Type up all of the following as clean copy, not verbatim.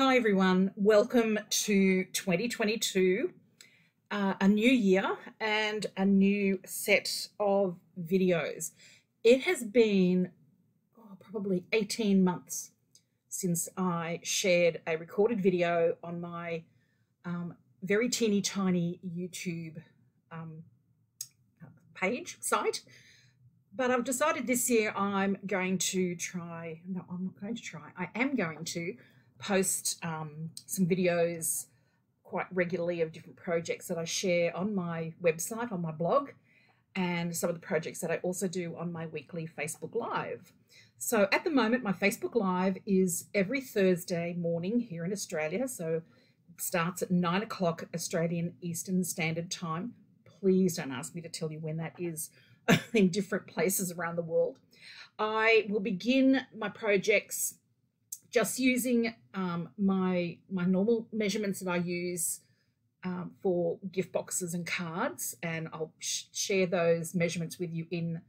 Hi everyone, welcome to 2022, a new year and a new set of videos. It has been probably 18 months since I shared a recorded video on my very teeny tiny YouTube site. But I've decided this year I am going to post some videos quite regularly of different projects that I share on my website, on my blog, and some of the projects that I also do on my weekly Facebook Live. So at the moment, my Facebook Live is every Thursday morning here in Australia. So it starts at 9 o'clock Australian Eastern Standard Time. Please don't ask me to tell you when that is in different places around the world. I will begin my projects just using my normal measurements that I use for gift boxes and cards, and I'll share those measurements with you in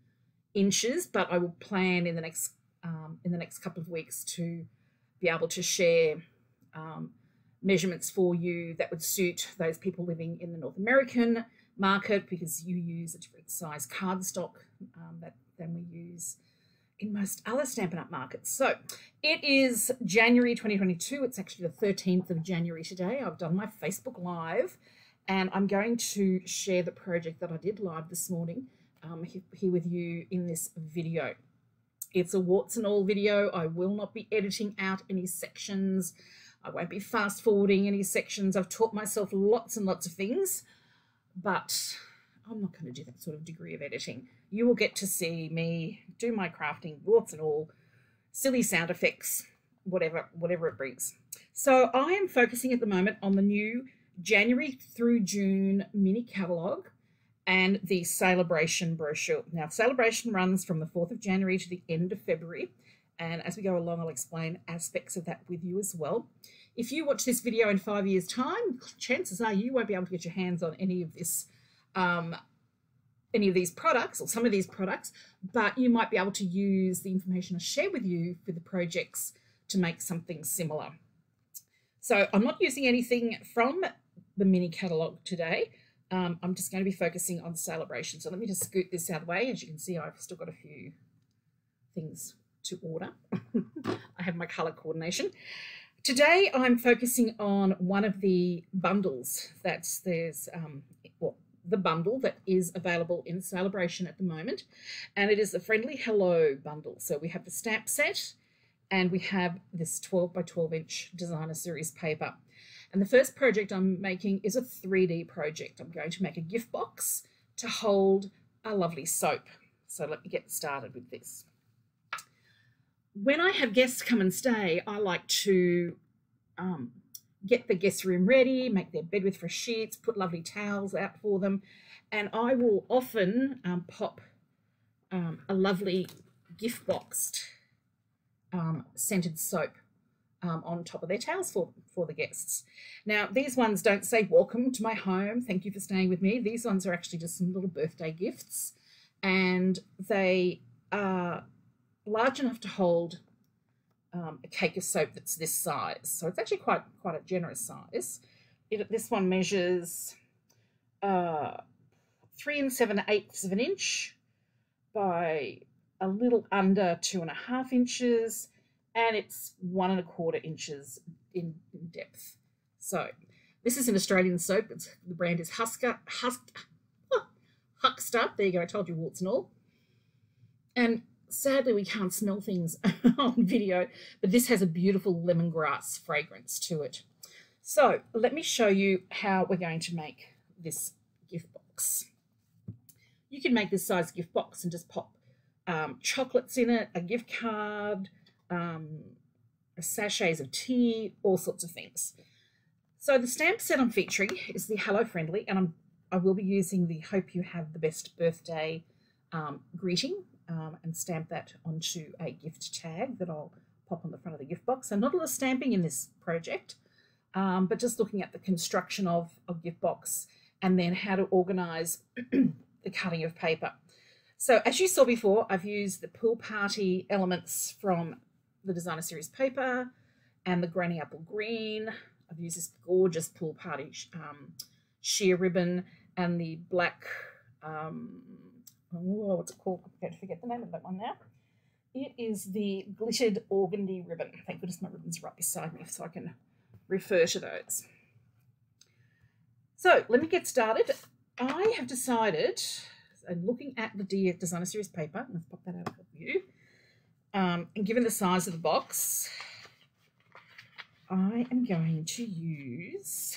inches. But I will plan in the next couple of weeks to be able to share measurements for you that would suit those people living in the North American market, because you use a different size cardstock than we use in most other Stampin' Up markets. So it is January 2022. It's actually the 13th of January today. I've done my Facebook Live, and I'm going to share the project that I did live this morning here with you in this video. It's a warts and all video. I will not be editing out any sections. I won't be fast forwarding any sections. I've taught myself lots and lots of things, but I'm not going to do that sort of degree of editing. You will get to see me do my crafting, warts and all, silly sound effects, whatever it brings. So I am focusing at the moment on the new January through June mini catalogue and the Celebration brochure. Now, Celebration runs from the 4th of January to the end of February, and as we go along, I'll explain aspects of that with you as well. If you watch this video in 5 years' time, chances are you won't be able to get your hands on any of these products, or some of these products, but you might be able to use the information I share with you for the projects to make something similar. So I'm not using anything from the mini catalogue today. I'm just going to be focusing on Celebration. So let me just scoot this out of the way. As you can see, I've still got a few things to order. I have my colour coordination. Today I'm focusing on one of the bundles the bundle that is available in Celebration at the moment, and it is the Friendly Hello bundle. So we have the stamp set, and we have this 12 by 12 inch designer series paper. And the first project I'm making is a 3D project. I'm going to make a gift box to hold a lovely soap. So let me get started with this. When I have guests come and stay, I like to get the guest room ready, make their bed with fresh sheets, put lovely towels out for them, and I will often pop a lovely gift boxed scented soap on top of their towels for the guests. Now, these ones don't say welcome to my home, thank you for staying with me. These ones are actually just some little birthday gifts, and they are large enough to hold a cake of soap that's this size. So it's actually quite a generous size. This one measures 3 7/8 of an inch by a little under 2.5 inches, and it's 1 1/4 inches in depth. So this is an Australian soap. The brand is Huckster. There you go, I told you, warts and all. And sadly, we can't smell things on video, but this has a beautiful lemongrass fragrance to it. So let me show you how we're going to make this gift box. You can make this size gift box and just pop chocolates in it, a gift card, sachets of tea, all sorts of things. So the stamp set I'm featuring is the Hello Friendly, and I will be using the Hope You Have the Best Birthday greeting, and stamp that onto a gift tag that I'll pop on the front of the gift box. So not a lot of stamping in this project, but just looking at the construction of a gift box and then how to organise the cutting of paper. So as you saw before, I've used the pool party elements from the designer series paper, and the Granny Apple Green. I've used this gorgeous Pool Party sheer ribbon and the black, what's it called? I'm going to forget the name of that one now. It is the glittered organdy ribbon. Thank goodness my ribbons are right beside me so I can refer to those. So let me get started. I have decided, and looking at the Designer Series paper, let's pop that out of view, and given the size of the box, I am going to use,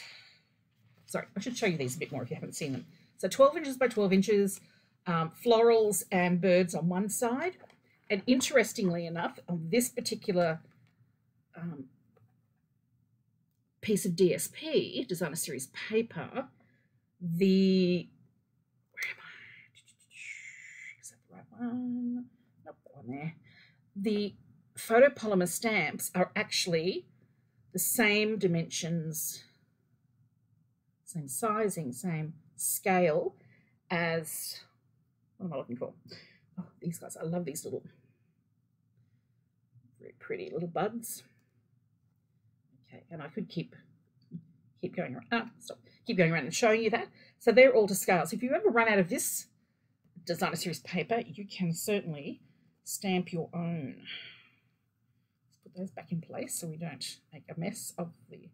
sorry, I should show you these a bit more if you haven't seen them. So 12 inches by 12 inches, florals and birds on one side. And interestingly enough, on this particular piece of DSP, Designer Series paper, where am I? Is that the right one? Nope, that one there. The photopolymer stamps are actually the same dimensions, same sizing, same scale as, what am I looking for? Oh, these guys, I love these little, very pretty little buds. Okay, and I could keep going around, keep going around and showing you that. So they're all to scale. So if you ever run out of this Designer Series paper, you can certainly stamp your own. Let's put those back in place so we don't make a mess of the,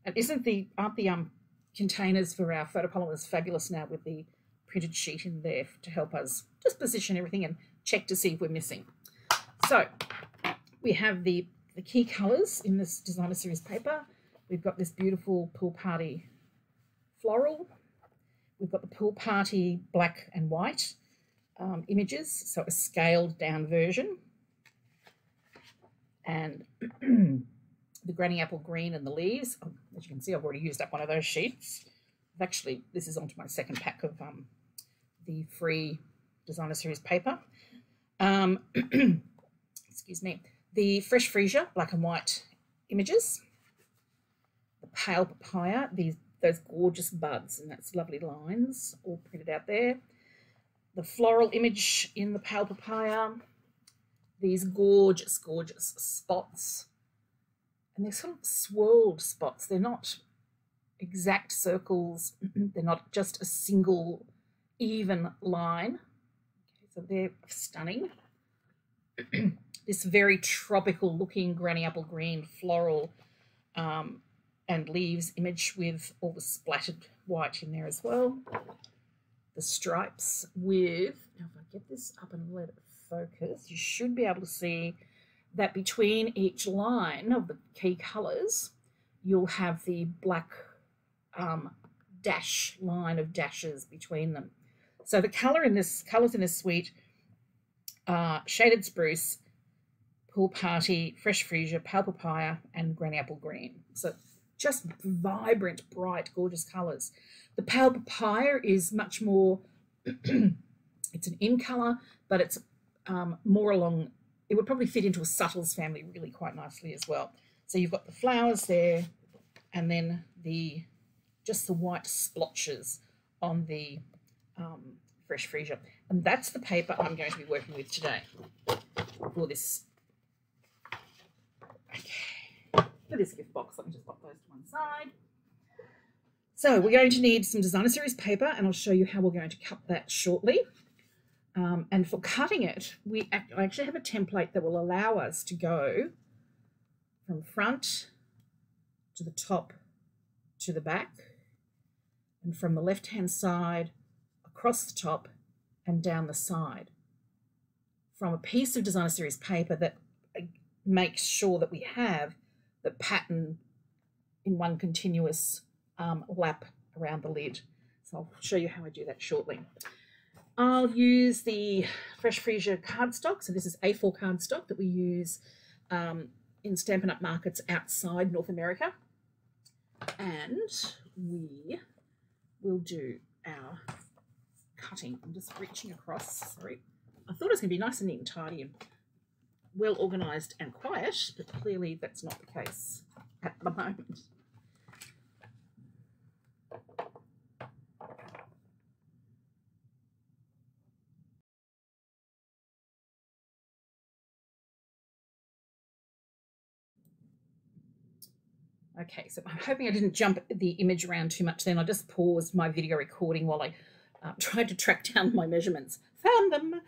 and aren't the containers for our photopolymers fabulous now with the printed sheet in there to help us just position everything and check to see if we're missing. So we have the key colors in this Designer Series paper. We've got this beautiful Pool Party floral. We've got the Pool Party black and white images, so a scaled down version. And the Granny Apple Green and the leaves. As you can see, I've already used up one of those sheets. Actually, this is onto my second pack of the free Designer Series paper. Excuse me. The Fresh Freesia black and white images. The Pale Papaya, those gorgeous buds, and that's lovely lines all printed out there. The floral image in the Pale Papaya. These gorgeous, gorgeous spots. And they're sort of swirled spots. They're not exact circles. They're not just a single even line. Okay, so they're stunning. This very tropical looking Granny Apple Green floral and leaves image with all the splattered white in there as well. The stripes with, now if I get this up and let it focus, you should be able to see that between each line of the key colours, you'll have the black dash line of dashes between them. So the colours in this suite are Shaded Spruce, Pool Party, Fresh Freesia, Pale Papaya, and Granny Apple Green. So just vibrant, bright, gorgeous colours. The Pale Papaya is much more, it's an in colour, but it's more along, it would probably fit into a subtles family really quite nicely as well. So you've got the flowers there, and then just the white splotches on the Fresh Freesia. And that's the paper I'm going to be working with today for this. Okay, for this gift box, let me just pop those to one side. So we're going to need some Designer Series paper, and I'll show you how we're going to cut that shortly. And for cutting it, I actually have a template that will allow us to go from front to the top to the back, and from the left-hand side across the top and down the side, from a piece of Designer Series paper that makes sure that we have the pattern in one continuous lap around the lid. So I'll show you how I do that shortly. I'll use the Fresh Freesia cardstock. So this is A4 cardstock that we use in Stampin' Up markets outside North America. And we will do our cutting. I'm just reaching across, sorry. I thought it was going to be nice and neat and tidy and well organised and quiet, but clearly that's not the case at the moment. Okay, so I'm hoping I didn't jump the image around too much then. I just paused my video recording while I tried to track down my measurements. Found them.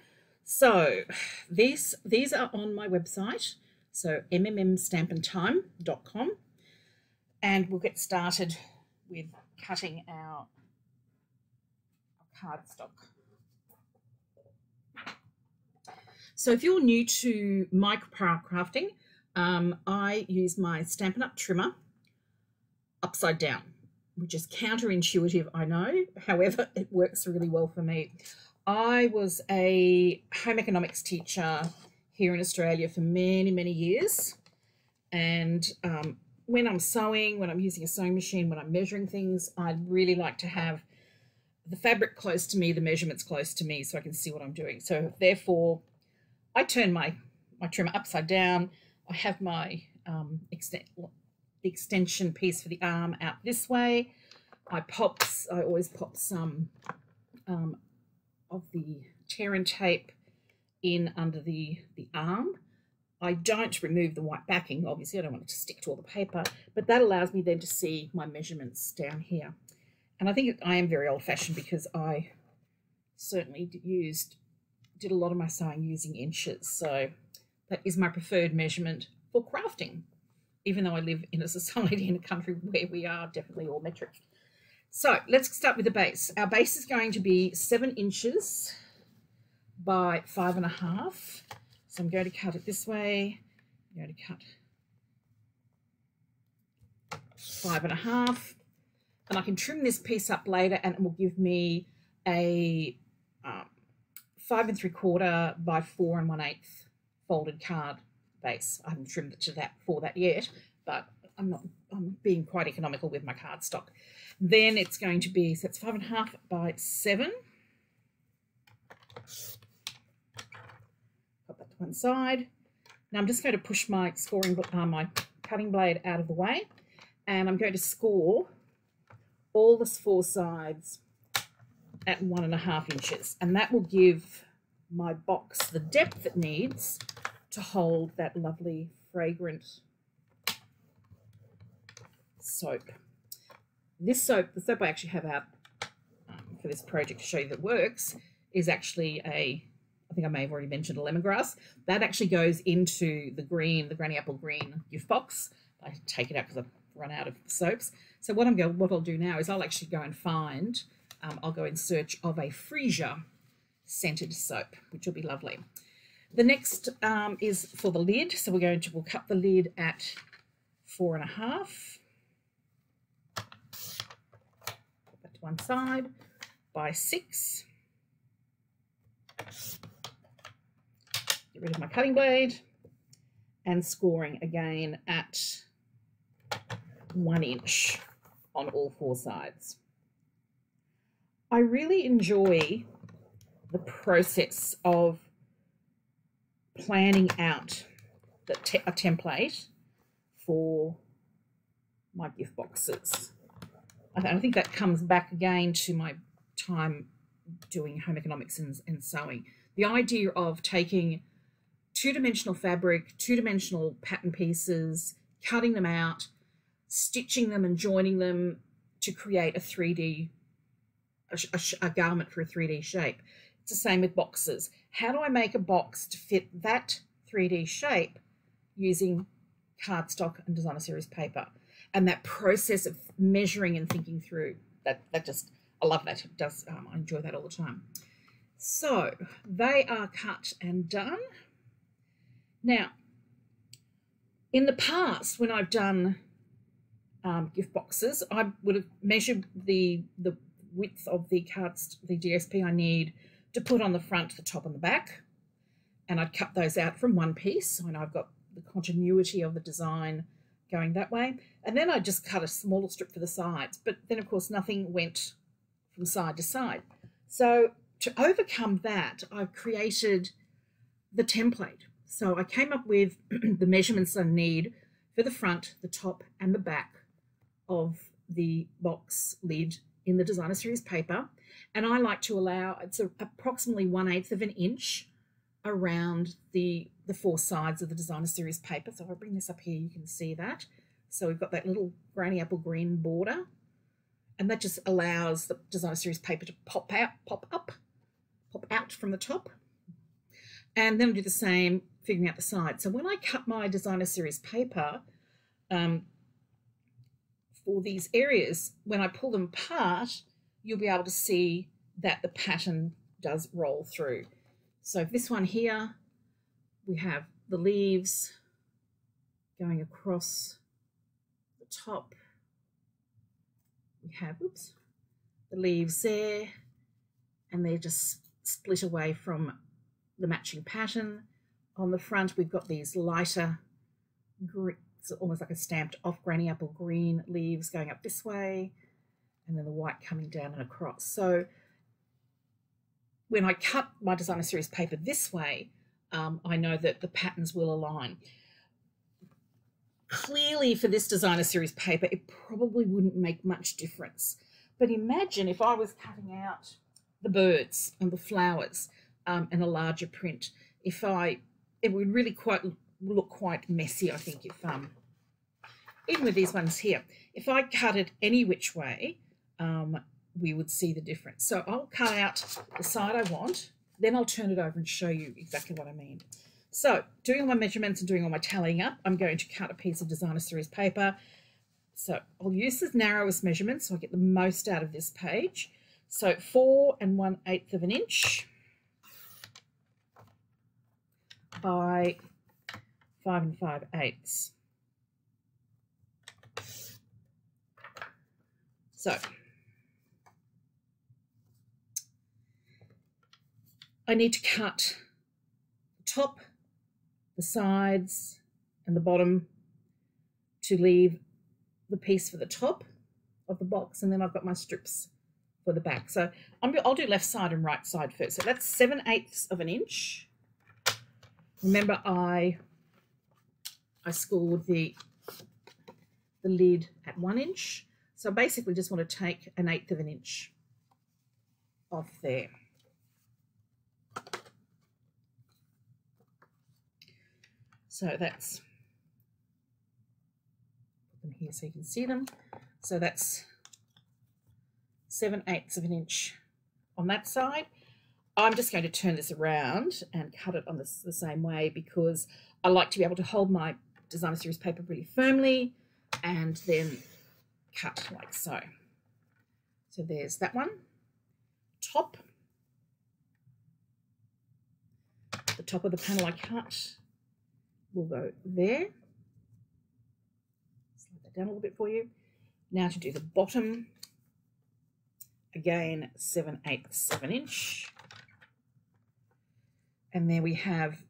So these are on my website, so mmmstampintime.com, and we'll get started with cutting our cardstock. So if you're new to crafting, I use my Stampin' Up trimmer upside down, which is counterintuitive, I know. However, it works really well for me. I was a home economics teacher here in Australia for many, many years. And when I'm sewing, when I'm using a sewing machine, when I'm measuring things, I really like to have the fabric close to me, the measurements close to me, so I can see what I'm doing. So therefore, I turn my trimmer upside down. I have my extension piece for the arm out this way. I always pop some of the tear and tape in under the arm. I don't remove the white backing, obviously I don't want it to stick to all the paper, but that allows me then to see my measurements down here. And I think I am very old-fashioned because I certainly did a lot of my sewing using inches, so that is my preferred measurement for crafting, even though I live in a society in a country where we are definitely all metric. So let's start with the base. Our base is going to be 7 inches by 5.5. So I'm going to cut it this way. I'm going to cut 5.5, and I can trim this piece up later, and it will give me a 5 3/4 by 4 1/8 folded card base. I haven't trimmed it to that for that yet, but I'm being quite economical with my cardstock. Then it's going to be, so it's 5.5 by 7. Put that to one side. Now I'm just going to push my my cutting blade out of the way, and I'm going to score all the 4 sides at 1.5 inches, and that will give my box the depth it needs to hold that lovely fragrant soap. This soap, the soap I actually have out for this project to show you that works, is actually I think I may have already mentioned, a lemongrass. That actually goes into the green, the Granny Apple Green gift box. I take it out because I've run out of soaps. So what I'll do now is I'll actually go and find, I'll go in search of a freesia scented soap, which will be lovely. The next is for the lid. So we'll cut the lid at 4.5. Put that to one side by 6. Get rid of my cutting blade, and scoring again at 1 inch on all 4 sides. I really enjoy the process of planning out a template for my gift boxes. I think that comes back again to my time doing home economics and sewing. The idea of taking 2-dimensional fabric, 2-dimensional pattern pieces, cutting them out, stitching them and joining them to create a 3D, a garment for a 3D shape. It's the same with boxes. How do I make a box to fit that 3D shape using cardstock and designer series paper? And that process of measuring and thinking through, that just, I love that. It does, I enjoy that all the time. So they are cut and done. Now, in the past, when I've done gift boxes, I would have measured the width of the DSP I need to put on the front, the top and the back, and I'd cut those out from one piece. So I've got the continuity of the design going that way, and then I just cut a smaller strip for the sides, but then of course nothing went from side to side. So to overcome that, I've created the template. So I came up with the measurements I need for the front, the top and the back of the box lid in the designer series paper, and I like to allow, it's approximately 1/8 of an inch around the 4 sides of the designer series paper. So if I bring this up here, you can see that. So we've got that little granny apple green border, and that just allows the designer series paper to pop out from the top. And then I'll do the same, figuring out the side. So when I cut my designer series paper for these areas, when I pull them apart, you'll be able to see that the pattern does roll through. So this one here, we have the leaves going across the top. We have, the leaves there, and they're just split away from the matching pattern. On the front, we've got these lighter, it's almost like a stamped off granny apple green leaves going up this way, and then the white coming down and across. So when I cut my designer series paper this way, I know that the patterns will align. Clearly for this designer series paper, it probably wouldn't make much difference. But imagine if I was cutting out the birds and the flowers and a larger print. It would really look quite messy, I think, if even with these ones here. If I cut it any which way, we would see the difference. So I'll cut out the side I want, then I'll turn it over and show you exactly what I mean. So doing all my measurements and doing all my tallying up, I'm going to cut a piece of designer series paper. So I'll use the narrowest measurement so I get the most out of this page. So 4 1/8 of an inch by 5 5/8. So I need to cut the top, the sides, and the bottom to leave the piece for the top of the box, and then I've got my strips for the back. So I'll do left side and right side first. So that's 7/8 of an inch. Remember, I scored the lid at 1 inch. So I basically just want to take 1/8 of an inch off there. So that's, put them here so you can see them. So that's 7/8 of an inch on that side. I'm just going to turn this around and cut it on the same way, because I like to be able to hold my designer series paper really firmly and then cut like so. So there's that one. Top. The top of the panel I cut will go there. Slide that down a little bit for you. Now to do the bottom. Again, 7/8 of an inch. And there we have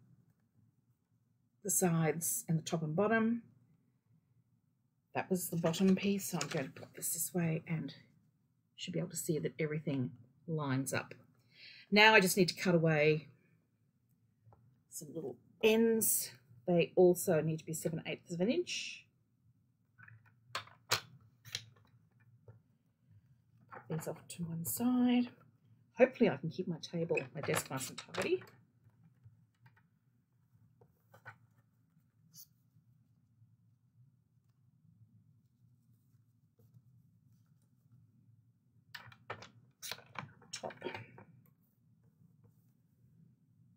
the sides and the top and bottom. That was the bottom piece, so I'm going to put this way and should be able to see that everything lines up. Now I just need to cut away some little ends. They also need to be 7/8 of an inch. Put these off to one side. Hopefully I can keep my desk nice and tidy. Top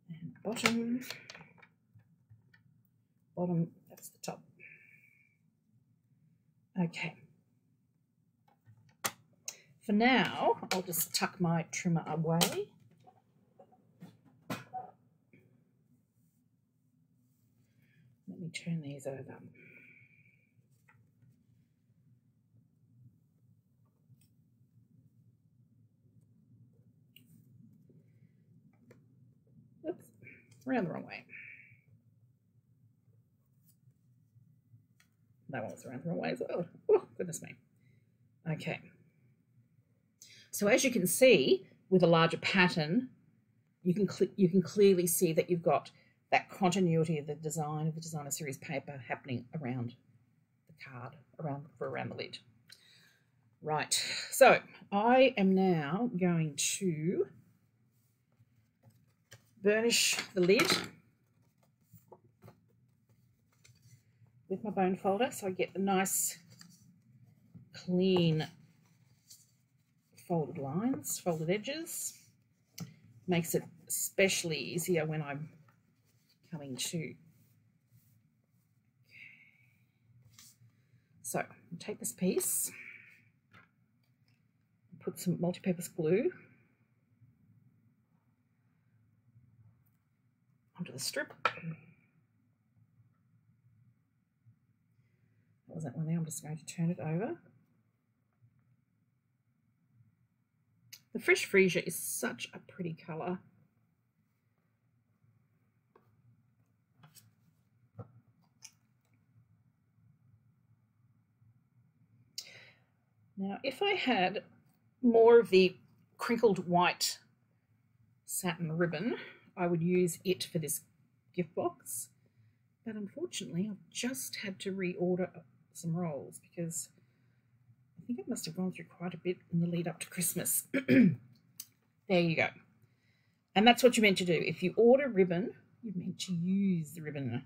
and bottom. Bottom, that's the top. Okay. For now, I'll just tuck my trimmer away. Let me turn these over. Oops, around the wrong way. That one was around the wrong way as well. Oh, goodness me. Okay. So as you can see, with a larger pattern, you can clearly see that you've got that continuity of the design of the designer series paper happening around the card, around the lid. Right. So I am now going to burnish the lid. with my bone folder so I get the nice clean folded lines, folded edges. Makes it especially easier when I'm coming to. So I'll take this piece, put some multi-purpose glue onto the strip. That was that one there. I'm just going to turn it over. The fresh freesia is such a pretty colour. Now, if I had more of the crinkled white satin ribbon, I would use it for this gift box. But unfortunately, I've just had to reorder some rolls because I think it must have gone through quite a bit in the lead up to Christmas. There you go. And that's what you're meant to do. If you order ribbon, you're meant to use the ribbon.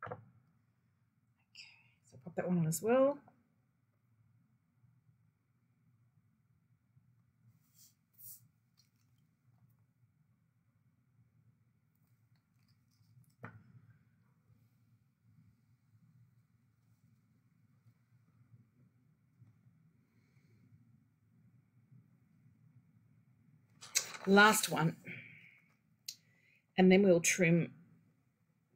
Okay, so pop that one on as well. Last one, and then we'll trim,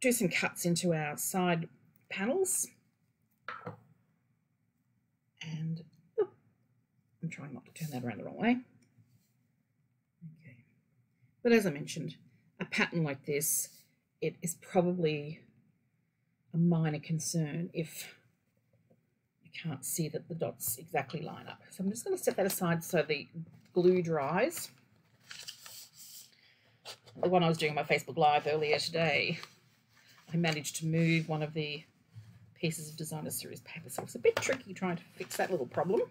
do some cuts into our side panels, and I'm trying not to turn that around the wrong way. Okay, but as I mentioned, a pattern like this, it is probably a minor concern if you can't see that the dots exactly line up. So I'm just going to set that aside so the glue dries. The one I was doing on my Facebook Live earlier today, I managed to move one of the pieces of Designer Series paper, so it's a bit tricky trying to fix that little problem.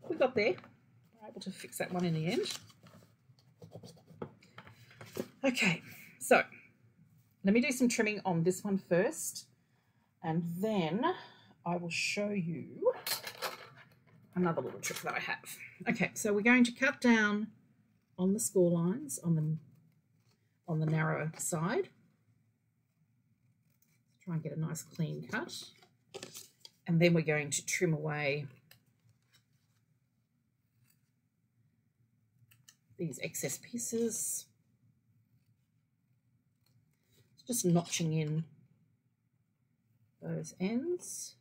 We got there. We're able to fix that one in the end. Okay, so let me do some trimming on this one first, and then I will show you another little trick that I have. Okay, so we're going to cut down on the score lines on the narrow side. Try and get a nice clean cut. And then we're going to trim away these excess pieces. Just notching in those ends.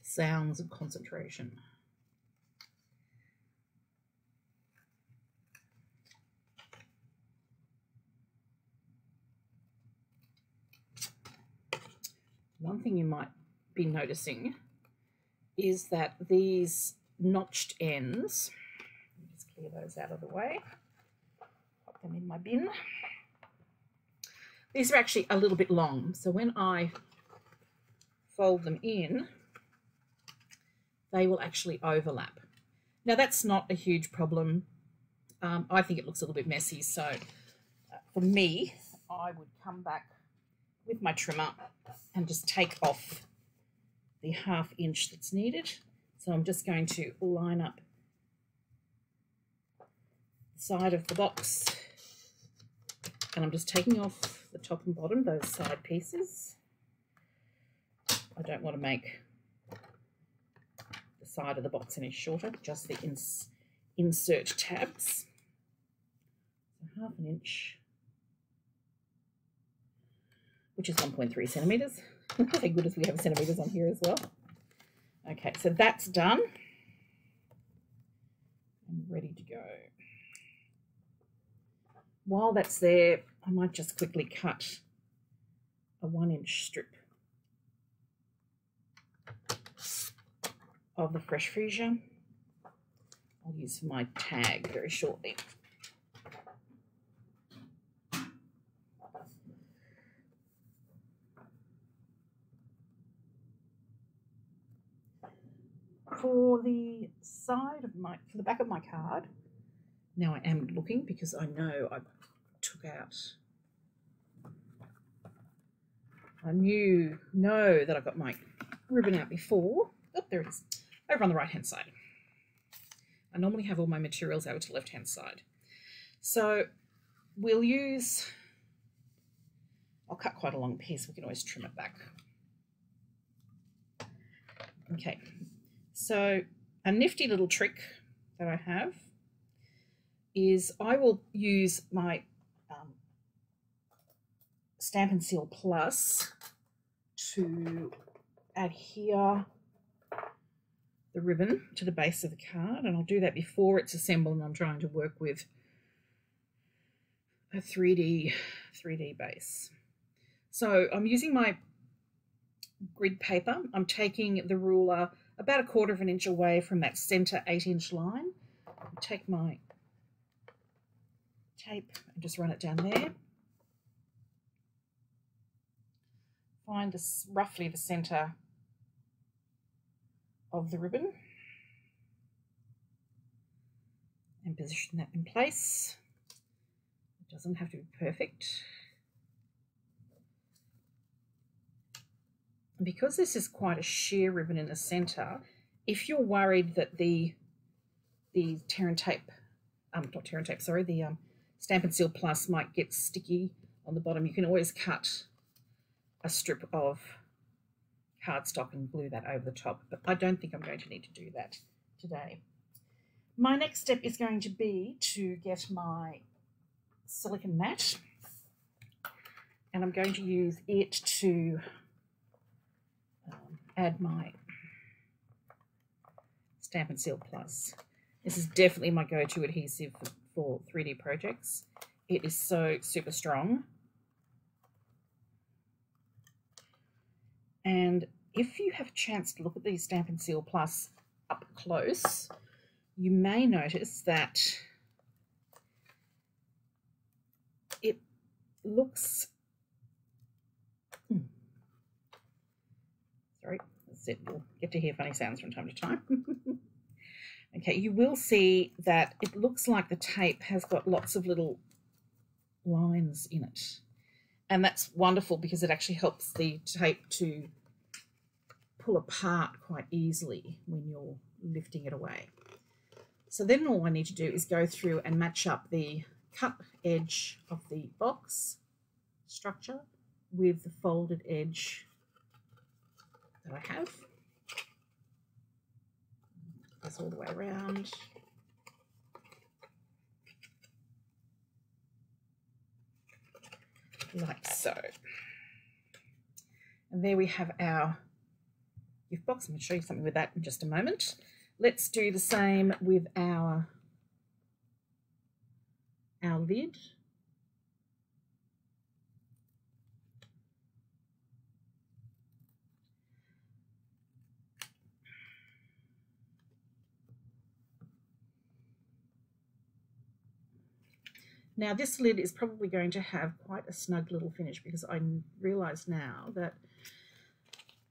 Sounds of concentration. One thing you might be noticing is that these notched ends, let me just clear those out of the way, pop them in my bin. These are actually a little bit long, so when I fold them in, they will actually overlap. Now that's not a huge problem. I think it looks a little bit messy, so for me, I would come back with my trimmer and just take off the ½ inch that's needed. So I'm just going to line up the side of the box, and I'm just taking off the top and bottom, those side pieces. I don't want to make the side of the box any shorter, just the insert tabs. So ½ inch, which is 1.3 centimeters. Thank goodness we have centimeters on here as well. Okay, so that's done. I'm ready to go. While that's there, I might just quickly cut a 1-inch strip of the fresh freesia. I'll use for my tag very shortly. For the side of my, for the back of my card, now I am looking because I know I took out, I know that I got my ribbon out before. Oh, there it is, over on the right hand side. I normally have all my materials over to the left hand side. So we'll use, I'll cut quite a long piece, we can always trim it back. Okay, so a nifty little trick that I have is I will use my Stampin' Seal Plus to adhere the ribbon to the base of the card, and I'll do that before it's assembled and I'm trying to work with a 3D base. So I'm using my grid paper. I'm taking the ruler about 1/4 of an inch away from that center 8-inch line. I'll take my tape and just run it down there. Find this, roughly the center of the ribbon and position that in place. It doesn't have to be perfect. And because this is quite a sheer ribbon in the center, if you're worried that the Stampin' Seal Plus might get sticky on the bottom, you can always cut a strip of cardstock and glue that over the top, but I don't think I'm going to need to do that today. My next step is going to be to get my silicone mat, and I'm going to use it to add my Stampin' Seal Plus. This is definitely my go-to adhesive for 3D projects. It is so super strong. And if you have a chance to look at these Stampin' Seal Plus up close, you may notice that it looks, sorry, that's it, we'll get to hear funny sounds from time to time. Okay, you will see that it looks like the tape has got lots of little lines in it. And that's wonderful because it actually helps the tape to pull apart quite easily when you're lifting it away. So then all I need to do is go through and match up the cut edge of the box structure with the folded edge that I have. This all the way around. Like so. And there we have our gift box. I'm going to show you something with that in just a moment. Let's do the same with our lid. Now this lid is probably going to have quite a snug little finish because I realise now that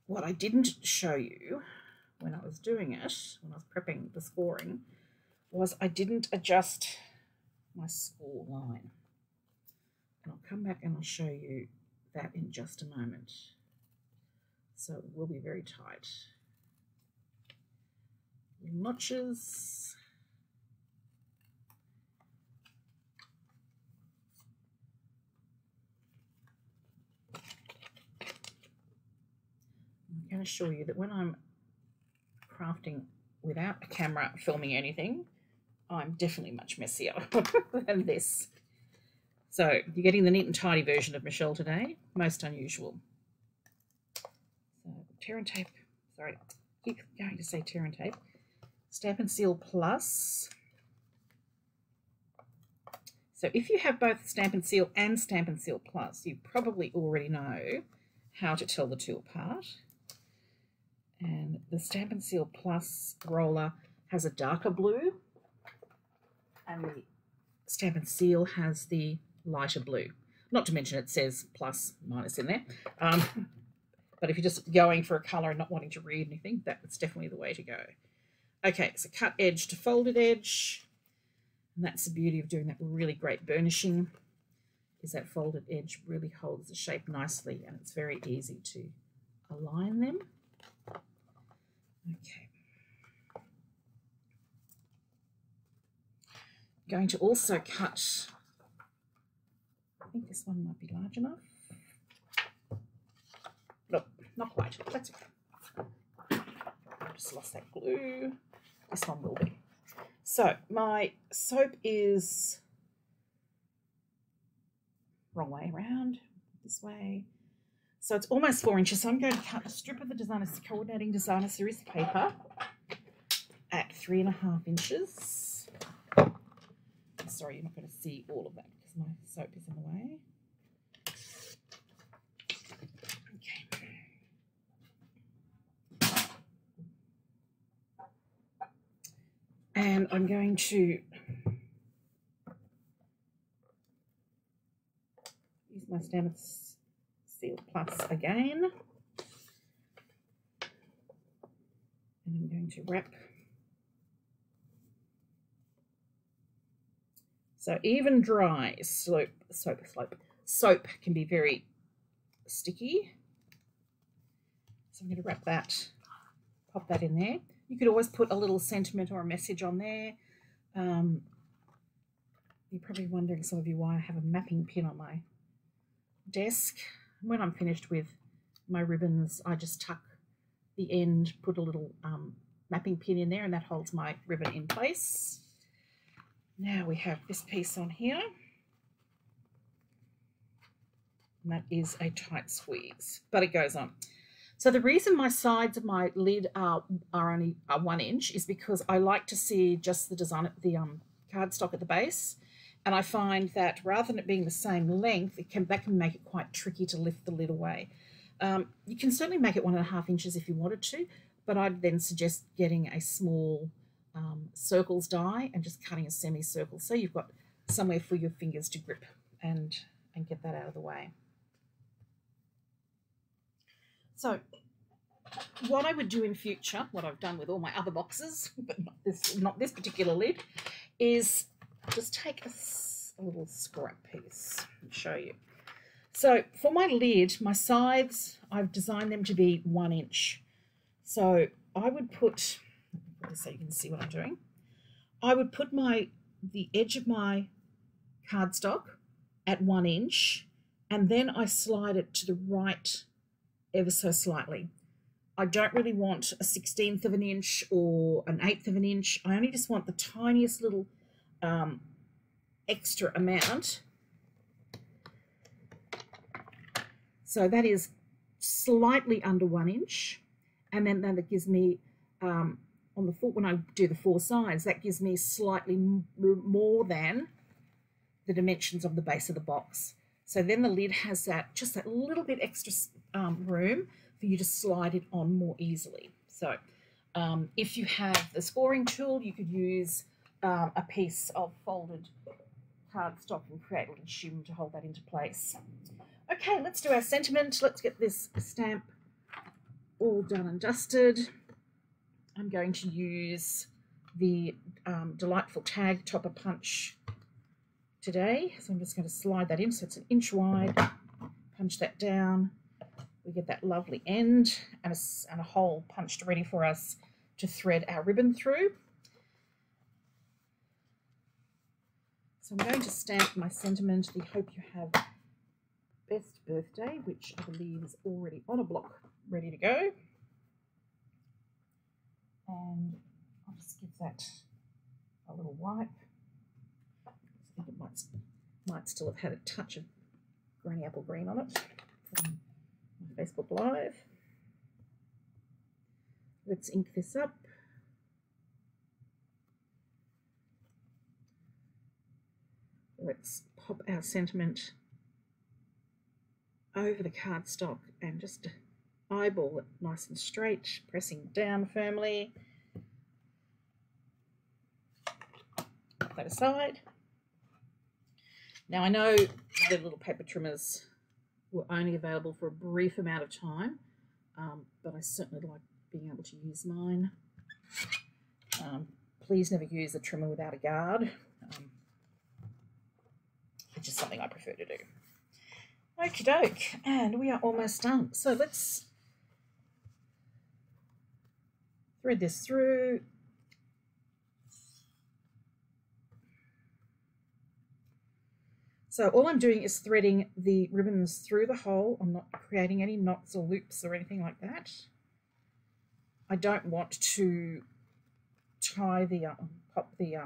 what I didn't show you when I was doing it, when I was prepping the scoring, was I didn't adjust my score line. And I'll come back and I'll show you that in just a moment. So it will be very tight. Little notches. I can assure you that when I'm crafting without a camera filming anything, I'm definitely much messier than this. So you're getting the neat and tidy version of Michelle today. Most unusual. So tear and tape, sorry, keep going to say tear and tape. Stampin' Seal Plus. So if you have both Stampin' Seal and Stampin' Seal Plus, you probably already know how to tell the two apart. And the Stampin' Seal Plus roller has a darker blue, and the Stampin' Seal has the lighter blue. Not to mention it says plus, minus in there. But if you're just going for a colour and not wanting to read anything, that's definitely the way to go. Okay, so cut edge to folded edge. And that's the beauty of doing that really great burnishing, is that folded edge really holds the shape nicely and it's very easy to align them. Okay. I'm going to also cut, I think this one might be large enough. Nope, not quite. That's okay. I just lost that glue. This one will be. So my soap is wrong way around, this way. So it's almost 4 inches. So I'm going to cut a strip of the coordinating designer series paper at 3.5 inches. Sorry, you're not going to see all of that because my soap is in the way. Okay. And I'm going to use my Stampin' Seal Plus again. And I'm going to wrap. So even dry soap can be very sticky. So I'm going to wrap that, pop that in there. You could always put a little sentiment or a message on there. You're probably wondering, some of you, why I have a mapping pin on my desk. When I'm finished with my ribbons, I just tuck the end, put a little mapping pin in there, and that holds my ribbon in place. Now we have this piece on here, and that is a tight squeeze, but it goes on. So the reason my sides of my lid are only 1 inch is because I like to see just the design, the cardstock at the base, and I find that rather than it being the same length, that can make it quite tricky to lift the lid away. You can certainly make it 1.5 inches if you wanted to, but I'd then suggest getting a small circles die and just cutting a semicircle so you've got somewhere for your fingers to grip and get that out of the way. So what I would do in future, what I've done with all my other boxes, but not this particular lid, is just take a little scrap piece and show you. So for my lid, my sides, I've designed them to be 1 inch. So I would put, so you can see what I'm doing, I would put the edge of my cardstock at 1 inch, and then I slide it to the right ever so slightly. I don't really want a 1/16 of an inch or an 1/8 of an inch. I only just want the tiniest little extra amount. So that is slightly under 1 inch, and then that gives me on the when I do the 4 sides, that gives me slightly more than the dimensions of the base of the box. So then the lid has just that little bit extra room for you to slide it on more easily. So if you have the scoring tool, you could use a piece of folded cardstock and create a little shim to hold that into place. Okay, let's do our sentiment. Let's get this stamp all done and dusted. I'm going to use the Delightful Tag Topper Punch today. So I'm just going to slide that in. So it's 1 inch wide. Punch that down. We get that lovely end and a hole punched ready for us to thread our ribbon through. So I'm going to stamp my sentiment, the Hope You Have Best Birthday, which I believe is already on a block ready to go. And I'll just give that a little wipe. I think it might still have had a touch of Granny Apple Green on it from my Facebook Live. Let's ink this up. Let's pop our sentiment over the cardstock and just eyeball it nice and straight, pressing down firmly. Put that aside. Now I know the little paper trimmers were only available for a brief amount of time, but I certainly like being able to use mine. Please never use a trimmer without a guard. It's just something I prefer to do. Okie doke, and we are almost done. So let's thread this through. So all I'm doing is threading the ribbons through the hole. I'm not creating any knots or loops or anything like that. I don't want to tie the pop the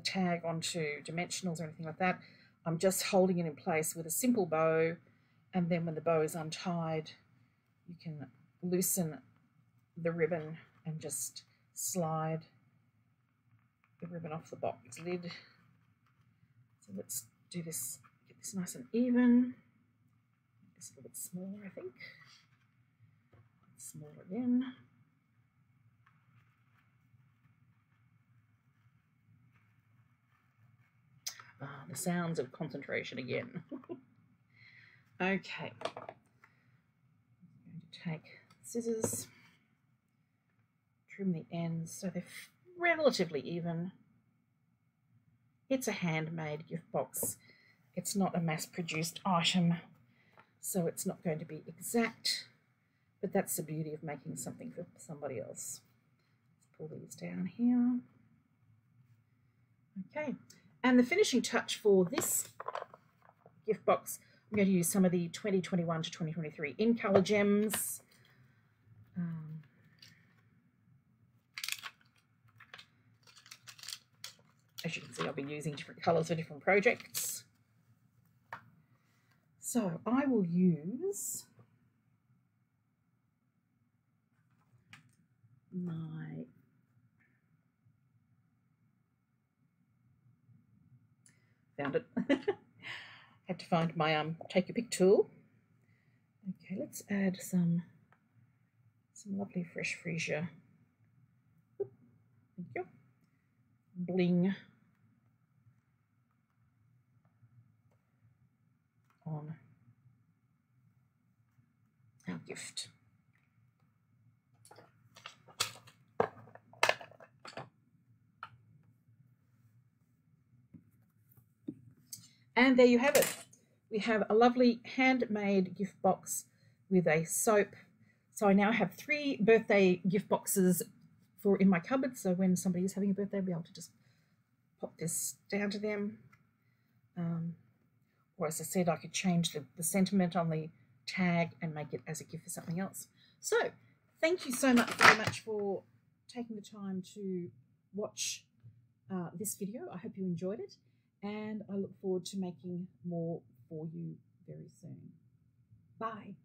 tag onto dimensionals or anything like that. I'm just holding it in place with a simple bow, and then when the bow is untied, you can loosen the ribbon and just slide the ribbon off the box lid. So let's do this, get this nice and even. It's a little bit smaller, I think. Smaller again. The sounds of concentration again. Okay. I'm going to take scissors, trim the ends so they're relatively even. It's a handmade gift box. It's not a mass-produced item, so it's not going to be exact, but that's the beauty of making something for somebody else. Let's pull these down here. Okay, and the finishing touch for this gift box, I'm going to use some of the 2021 to 2023 in colour gems. As you can see, I've been using different colours for different projects. So I will use my found it. Had to find my take your pick tool. Okay, let's add some lovely fresh freesia. Thank you. Bling on our gift. And there you have it. We have a lovely handmade gift box with a soap. So I now have 3 birthday gift boxes in my cupboard. So when somebody is having a birthday, I'll be able to just pop this down to them. Or as I said, I could change the sentiment on the tag and make it as a gift for something else. So thank you so much very much for taking the time to watch this video. I hope you enjoyed it, and I look forward to making more for you very soon. Bye.